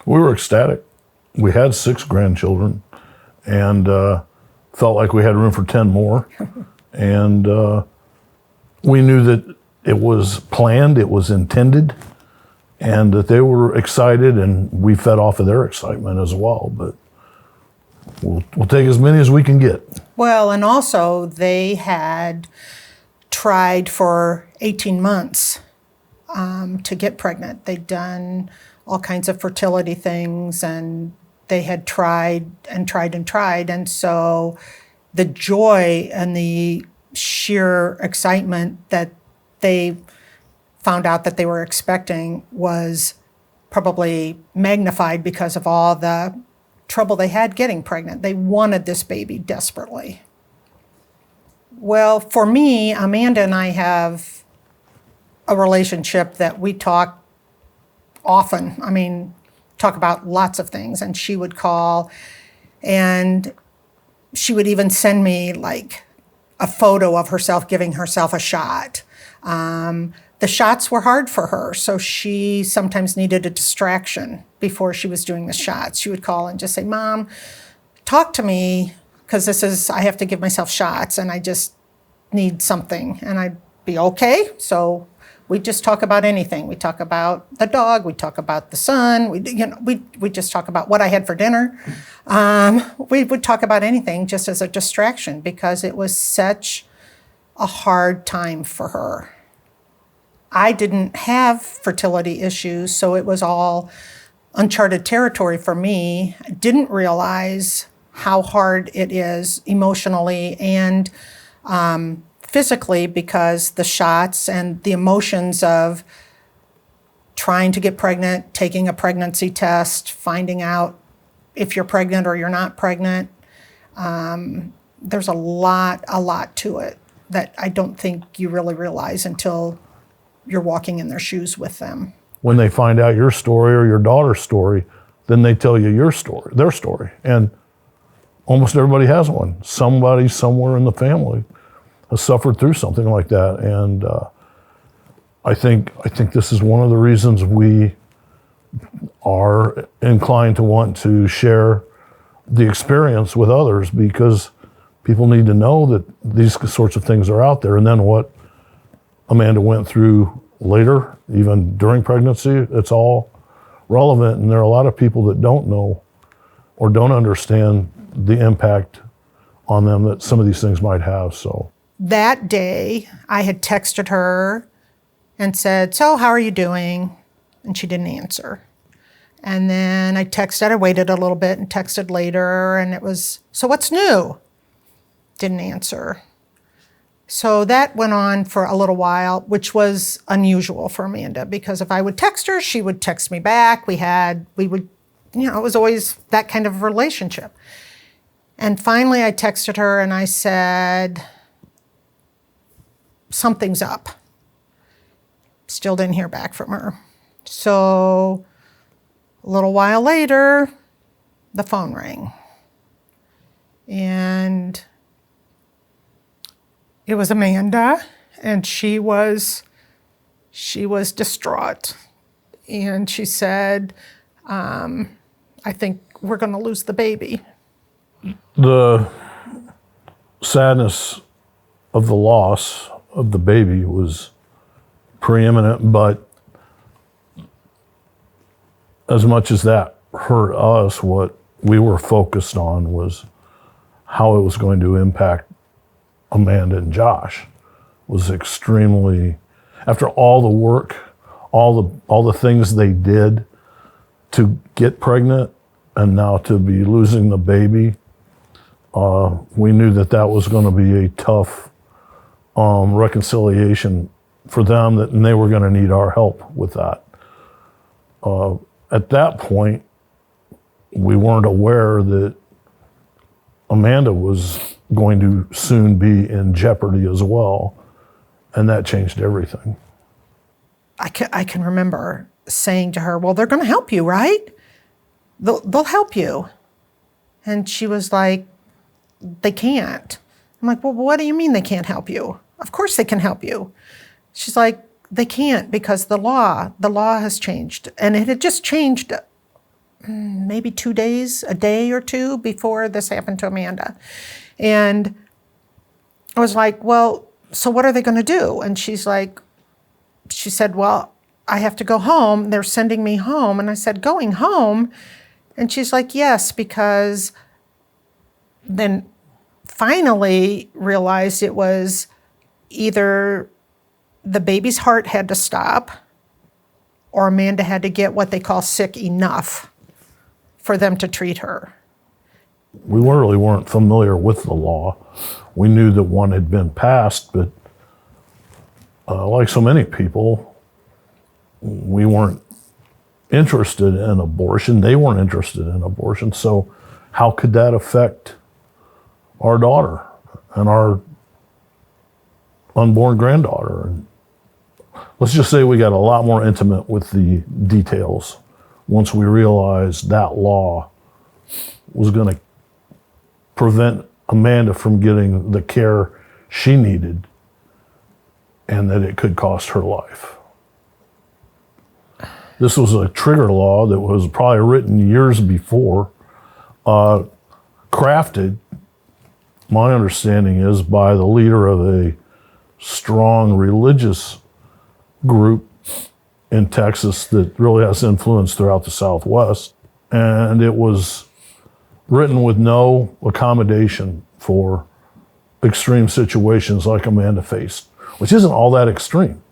We were ecstatic. We had 6 grandchildren and felt like we had room for 10 more. And we knew that it was planned, it was intended, and that they were excited, and we fed off of their excitement as well. But we'll take as many as we can get. Well, and also they had tried for 18 months to get pregnant. They'd done all kinds of fertility things, and they had tried and tried and tried. And so the joy and the sheer excitement that they found out that they were expecting was probably magnified because of all the trouble they had getting pregnant. They wanted this baby desperately. Well, for me, Amanda and I have a relationship that we talk often. I mean, talk about lots of things. And she would call, and she would even send me like a photo of herself giving herself a shot. The shots were hard for her, so she sometimes needed a distraction before she was doing the shots. She would call and just say, "Mom, talk to me, because I have to give myself shots and I just need something." And I'd be okay. So we just talk about anything. We talk about the dog, we talk about the sun, we just talk about what I had for dinner. We would talk about anything just as a distraction because it was such a hard time for her. I didn't have fertility issues, so it was all uncharted territory for me. I didn't realize how hard it is emotionally and physically, because the shots and the emotions of trying to get pregnant, taking a pregnancy test, finding out if you're pregnant or you're not pregnant, there's a lot to it that I don't think you really realize until you're walking in their shoes with them. When they find out your story or your daughter's story, then they tell you your story, their story. And almost everybody has one. Somebody somewhere in the family has suffered through something like that. And I think this is one of the reasons we are inclined to want to share the experience with others, because people need to know that these sorts of things are out there. And then what Amanda went through later, even during pregnancy, it's all relevant. And there are a lot of people that don't know or don't understand the impact on them that some of these things might have. So that day, I had texted her and said, "So how are you doing?" And she didn't answer. And then I waited a little bit and texted later, and it was, "So what's new?" Didn't answer. So that went on for a little while, which was unusual for Amanda, because if I would text her, she would text me back. We would, it was always that kind of relationship. And finally I texted her and I said, "Something's up." Still didn't hear back from her. So a little while later, the phone rang. And it was Amanda, and she was distraught. And she said, "I think we're going to lose the baby." The sadness of the loss of the baby was preeminent, but as much as that hurt us, what we were focused on was how it was going to impact Amanda and Josh. Was extremely, after all the work, all the things they did to get pregnant, and now to be losing the baby, we knew that was going to be a tough reconciliation for them, and they were going to need our help with that. At that point, we weren't aware that Amanda was going to soon be in jeopardy as well, and that changed everything. I can remember saying to her, "Well, they're going to help you, right? They'll help you." And she was like, "They can't." I'm like, "Well, what do you mean they can't help you? Of course they can help you." She's like, "They can't, because the law has changed." And it had just changed maybe 2 days, a day or two before this happened to Amanda. And I was like, well, so what are they going to do? And she said, well, I have to go home. They're sending me home. And I said, going home? And she's like, yes, because then finally realized it was either the baby's heart had to stop or Amanda had to get what they call sick enough for them to treat her. We really weren't familiar with the law. We knew that one had been passed, but like so many people, we weren't interested in abortion. They weren't interested in abortion. So how could that affect our daughter and our unborn granddaughter? And let's just say we got a lot more intimate with the details once we realized that law was going to prevent Amanda from getting the care she needed and that it could cost her life. This was a trigger law that was probably written years before, crafted, my understanding is, by the leader of a strong religious group in Texas that really has influence throughout the Southwest. And it was written with no accommodation for extreme situations like Amanda faced, which isn't all that extreme.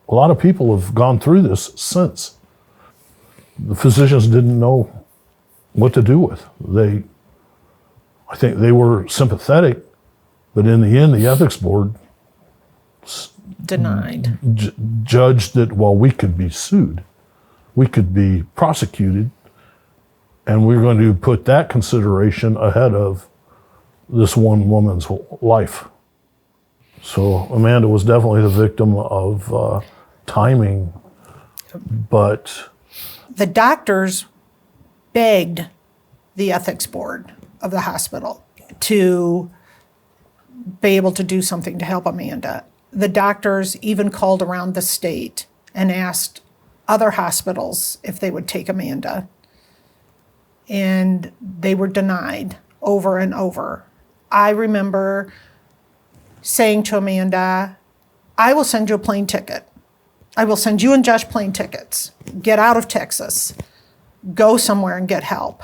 A lot of people have gone through this since. The physicians didn't know what to do with. I think they were sympathetic, but in the end, the ethics board Denied. Judged that, well, we could be sued, we could be prosecuted, and we're going to put that consideration ahead of this one woman's life. So Amanda was definitely the victim of timing, but The doctors begged the ethics board of the hospital to be able to do something to help Amanda. The doctors even called around the state and asked other hospitals if they would take Amanda. And they were denied over and over. I remember saying to Amanda, I will send you a plane ticket. I will send you and Josh plane tickets. Get out of Texas. Go somewhere and get help.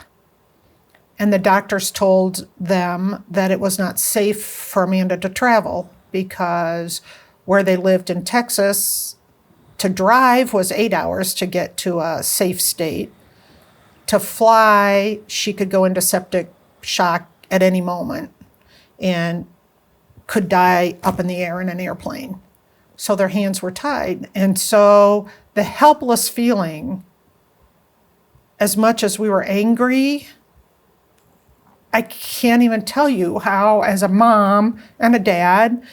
And the doctors told them that it was not safe for Amanda to travel because where they lived in Texas, to drive was 8 hours to get to a safe state. To fly, she could go into septic shock at any moment and could die up in the air in an airplane. So their hands were tied. And so the helpless feeling, as much as we were angry, I can't even tell you how, as a mom and a dad,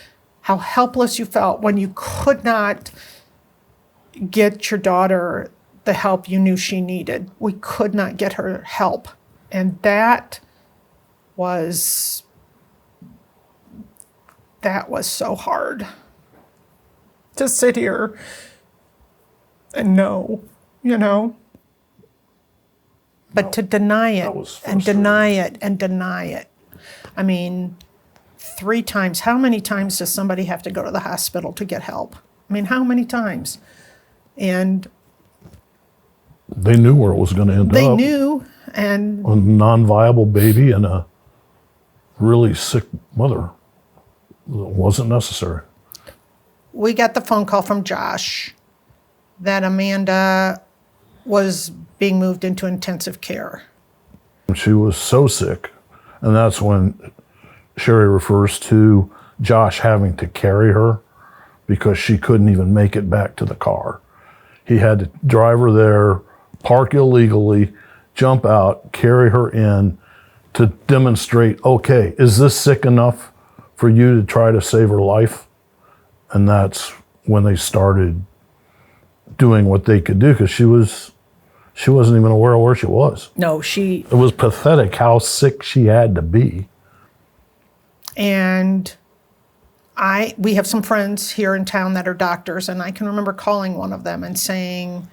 how helpless you felt when you could not get your daughter the help you knew she needed. We could not get her help. And that was so hard to sit here and know, you know. But to deny it and deny it and deny it. I mean, 3 times. How many times does somebody have to go to the hospital to get help? I mean, how many times? And they knew where it was going to end up. They knew. And a non-viable baby and a really sick mother. It wasn't necessary. We got the phone call from Josh that Amanda was being moved into intensive care. She was so sick, and that's when Sherry refers to Josh having to carry her because she couldn't even make it back to the car. He had to drive her there, park illegally, jump out, carry her in to demonstrate, okay, is this sick enough for you to try to save her life? And that's when they started doing what they could do, because she wasn't even aware of where she was. No, It was pathetic how sick she had to be. And we have some friends here in town that are doctors, and I can remember calling one of them and saying,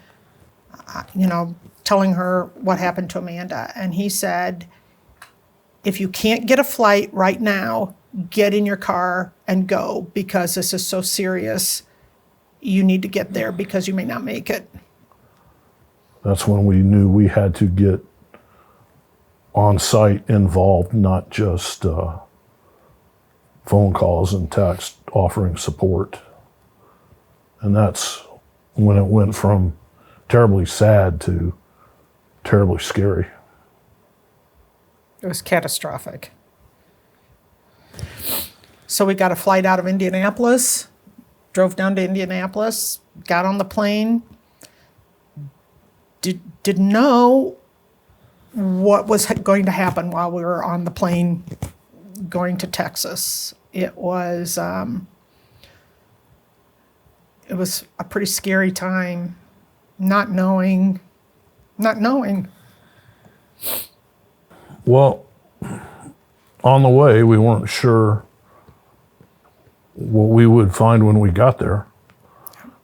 telling her what happened to Amanda. And he said, if you can't get a flight right now, get in your car and go, because this is so serious. You need to get there because you may not make it. That's when we knew we had to get on site involved, not just phone calls and text offering support. And that's when it went from terribly sad to terribly scary. It was catastrophic. So we got a flight out of Indianapolis, drove down to Indianapolis, got on the plane, didn't know what was going to happen while we were on the plane going to Texas. It was a pretty scary time, not knowing. Well, on the way, we weren't sure what we would find when we got there.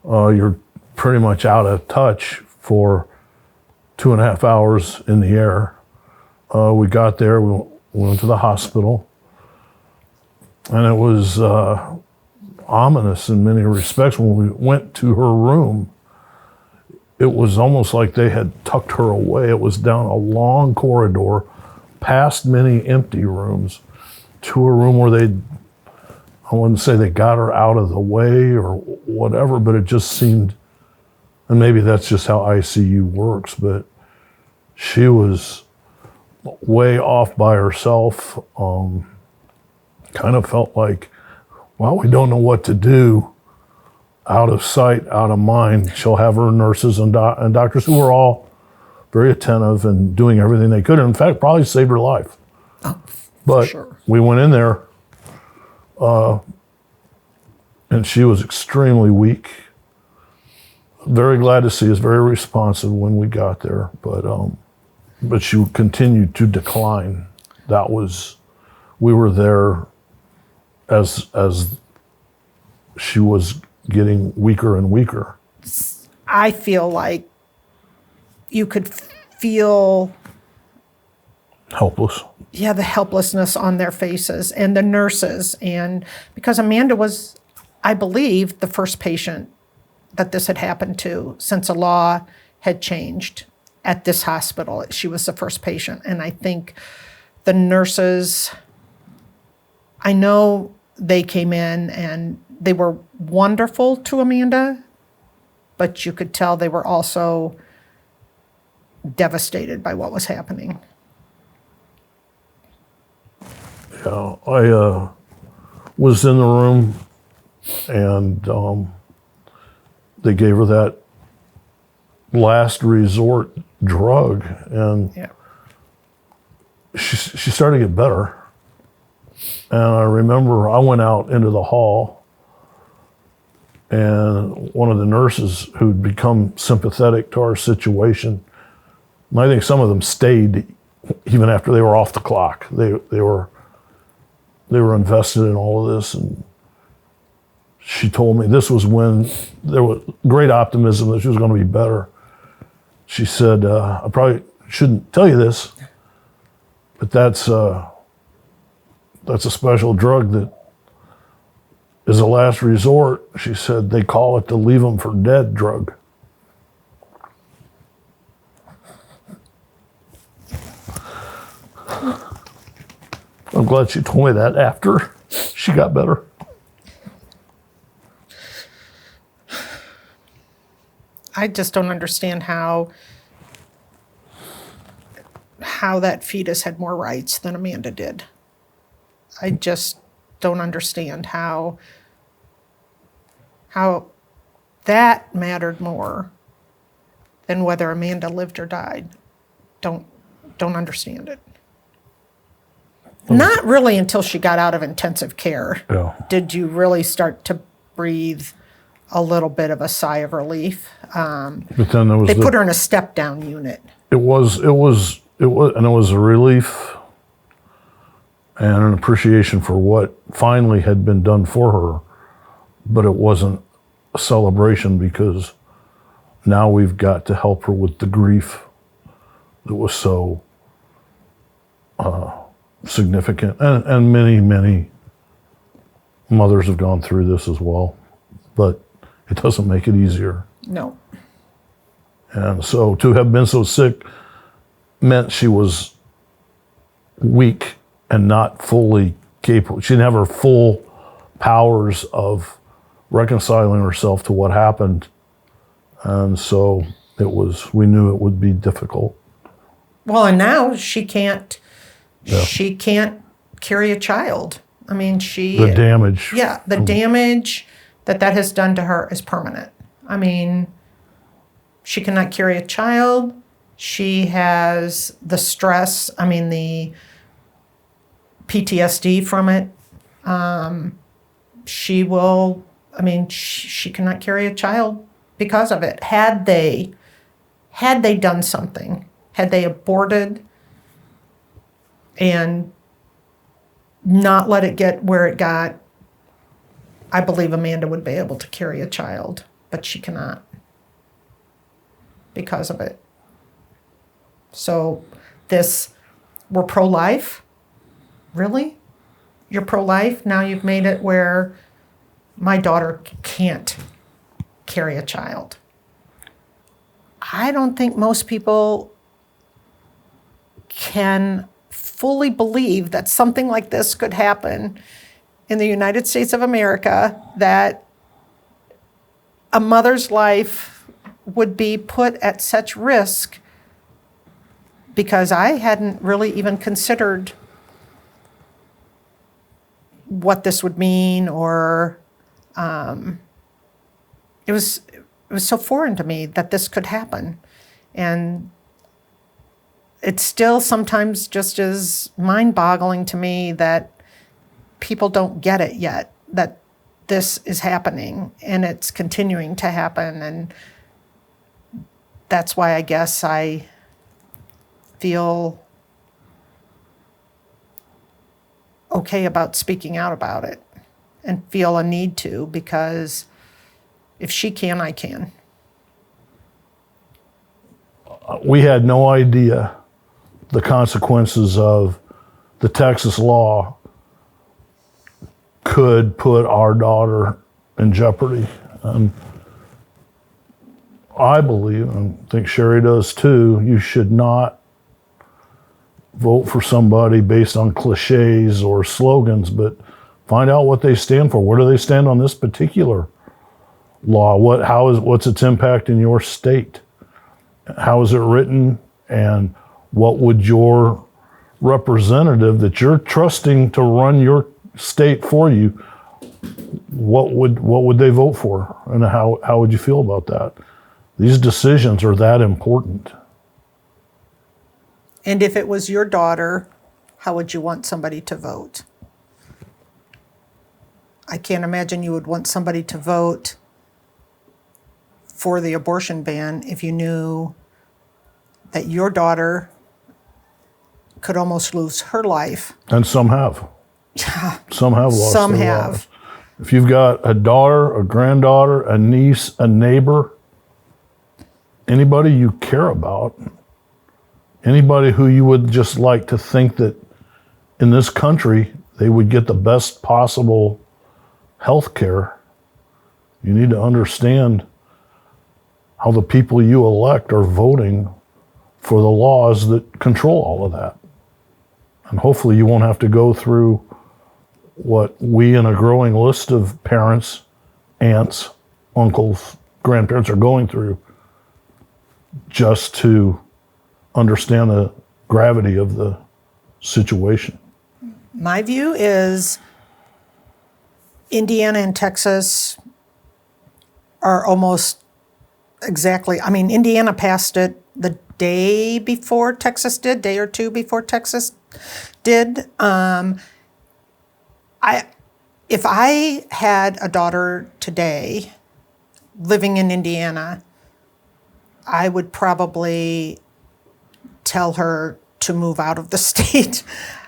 You're pretty much out of touch for 2.5 hours in the air. We got there, we went to the hospital, and it was ominous in many respects. When we went to her room, it was almost like they had tucked her away. It was down a long corridor, past many empty rooms, to a room where I wouldn't say they got her out of the way or whatever, but it just seemed, and maybe that's just how ICU works, but she was way off by herself. Kind of felt like, well, we don't know what to do. Out of sight, out of mind. She'll have her nurses and doctors who were all very attentive and doing everything they could. And in fact, probably saved her life. Oh, but sure. We went in there, and she was extremely weak. Very glad to see us, very responsive when we got there. But she continued to decline. We were there as she was getting weaker and weaker. I feel like you could feel helpless. Yeah, the helplessness on their faces, and the nurses. And because Amanda was, I believe, the first patient that this had happened to since the law had changed at this hospital. She was the first patient. And I think the nurses, I know they came in and they were wonderful to Amanda, but you could tell they were also devastated by what was happening. Yeah, I was in the room, and they gave her that last resort drug, and Yeah. she started to get better. And I remember I went out into the hall, and one of the nurses who'd become sympathetic to our situation, and I think some of them stayed even after they were off the clock. They were invested in all of this, and she told me this was when there was great optimism that she was going to be better. She said, I probably shouldn't tell you this, but that's a special drug that is a last resort. She said they call it the leave them for dead drug. I'm glad she told me that after she got better. I just don't understand how that fetus had more rights than Amanda did. I just don't understand how that mattered more than whether Amanda lived or died. Don't understand it. Not really until she got out of intensive care. Yeah. Did you really start to breathe a little bit of a sigh of relief. But then there was they put her in a step-down unit. It was a relief and an appreciation for what finally had been done for her, but it wasn't a celebration because now we've got to help her with the grief that was so significant. And many, many mothers have gone through this as well, but it doesn't make it easier. No. And so to have been so sick meant she was weak and not fully capable. She didn't have her full powers of reconciling herself to what happened. And so we knew it would be difficult. Well, and now she can't carry a child. I mean, The damage. Yeah, the damage that has done to her is permanent. I mean, she cannot carry a child. She has the stress, the PTSD from it. She cannot carry a child because of it. Had they done something, had they aborted and not let it get where it got, I believe Amanda would be able to carry a child, but she cannot because of it. So we're pro-life? Really? You're pro-life? Now you've made it where my daughter can't carry a child. I don't think most people can fully believe that something like this could happen in the United States of America, that a mother's life would be put at such risk, because I hadn't really even considered what this would mean, or it was so foreign to me that this could happen. And it's still sometimes just as mind-boggling to me that people don't get it yet, that this is happening and it's continuing to happen. And that's why I guess I feel okay about speaking out about it and feel a need to, because if she can, I can. We had no idea the consequences of the Texas law could put our daughter in jeopardy. I believe, and I think Sherry does too, you should not vote for somebody based on cliches or slogans, but find out what they stand for. Where do they stand on this particular law? What's its impact in your state? How is it written? And what would your representative that you're trusting to run your state for you, what would they vote for? And how would you feel about that? These decisions are that important. And if it was your daughter, how would you want somebody to vote? I can't imagine you would want somebody to vote for the abortion ban if you knew that your daughter could almost lose her life. And some have. Some have lost Some their have. lives. If you've got a daughter, a granddaughter, a niece, a neighbor, anybody you care about, anybody who you would just like to think that in this country they would get the best possible health care, you need to understand how the people you elect are voting for the laws that control all of that. And hopefully you won't have to go through what we and a growing list of parents, aunts, uncles, grandparents are going through just to understand the gravity of the situation. My view is Indiana and Texas are almost exactly, Indiana passed it the day before Texas did, day or two before Texas did. If I had a daughter today living in Indiana, I would probably tell her to move out of the state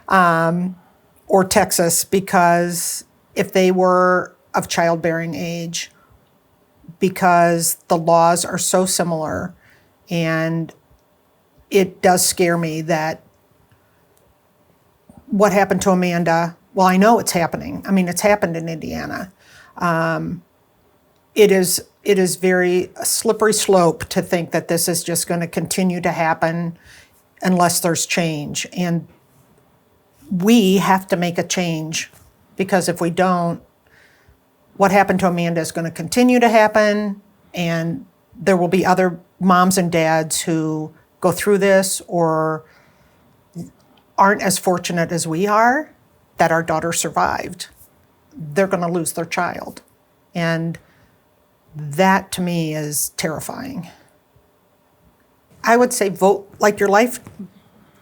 or Texas, because if they were of childbearing age, because the laws are so similar and it does scare me that what happened to Amanda, well, I know it's happening. I mean, it's happened in Indiana. It is very a slippery slope to think that this is just going to continue to happen unless there's change. And we have to make a change, because if we don't, what happened to Amanda is going to continue to happen, and there will be other moms and dads who go through this or aren't as fortunate as we are that our daughter survived. They're going to lose their child. And that to me is terrifying. I would say vote like your life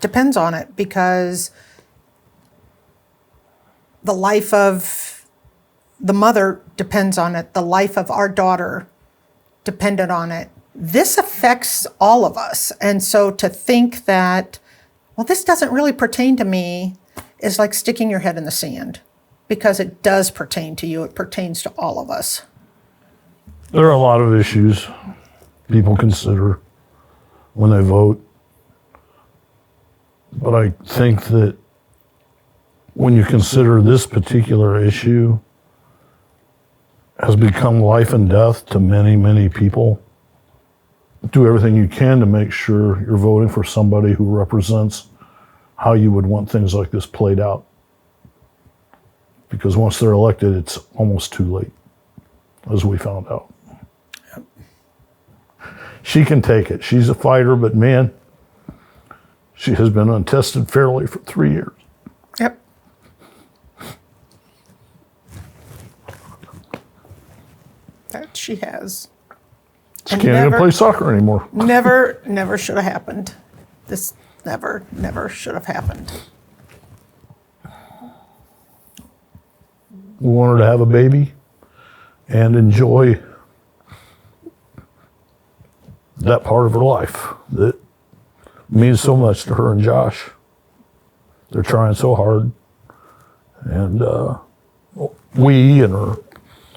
depends on it, because the life of the mother depends on it. The life of our daughter depended on it. This affects all of us. And so to think that, well, this doesn't really pertain to me, is like sticking your head in the sand, because it does pertain to you. It pertains to all of us. There are a lot of issues people consider when they vote. But I think that when you consider this particular issue has become life and death to many, many people, do everything you can to make sure you're voting for somebody who represents how you would want things like this played out. Because once they're elected, it's almost too late, as we found out. Yep. She can take it. She's a fighter, but man, she has been untested fairly for 3 years. Yep. That she has. She can't even play soccer anymore. Never should have happened. This never should have happened. We want her to have a baby and enjoy that part of her life that means so much to her and Josh. They're trying so hard. And we and her,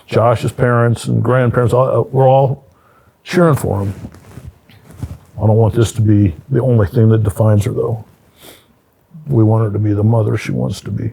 Josh's parents and grandparents, we're all cheering for him. I don't want this to be the only thing that defines her, though. We want her to be the mother she wants to be.